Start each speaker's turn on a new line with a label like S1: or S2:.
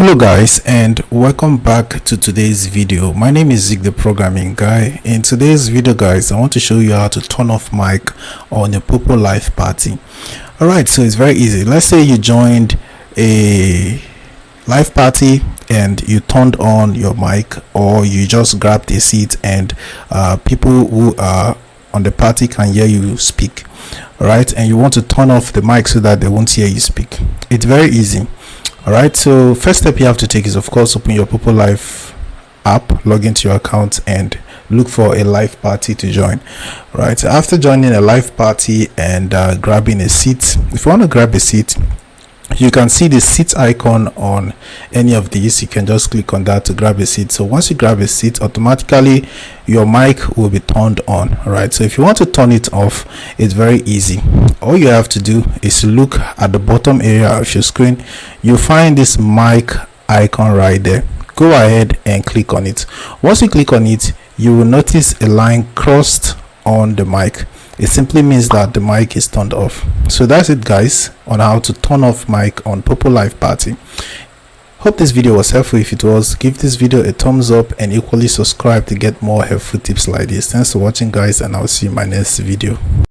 S1: Hello guys, and welcome back to today's video. My name is Zig, the programming guy. In today's video guys, I want to show you how to turn off mic on a Poppo Live Party. Alright, so it's very easy. Let's say you joined a live party and you turned on your mic, or you just grabbed a seat and people who are on the party can hear you speak. Alright, and you want to turn off the mic so that they won't hear you speak. It's very easy. Alright, so first step you have to take is, of course, open your Poppo Live app, log into your account and look for a live party to join. Right, after joining a live party and grabbing a seat, if you want to grab a seat, you can see the seat icon on any of these. You can just click on that to grab a seat. So once you grab a seat, automatically your mic will be turned on. All right, so if you want to turn it off, it's very easy. All you have to do is look at the bottom area of your screen. You'll find this mic icon right there. Go ahead and click on it. Once you click on it, you will notice a line crossed on the mic. It simply means that the mic is turned off. So that's it guys, on how to turn off mic on Poppo Live Party. Hope this video was helpful. If it was, give this video a thumbs up and equally subscribe to get more helpful tips like this. Thanks for watching guys, and I'll see you in my next video.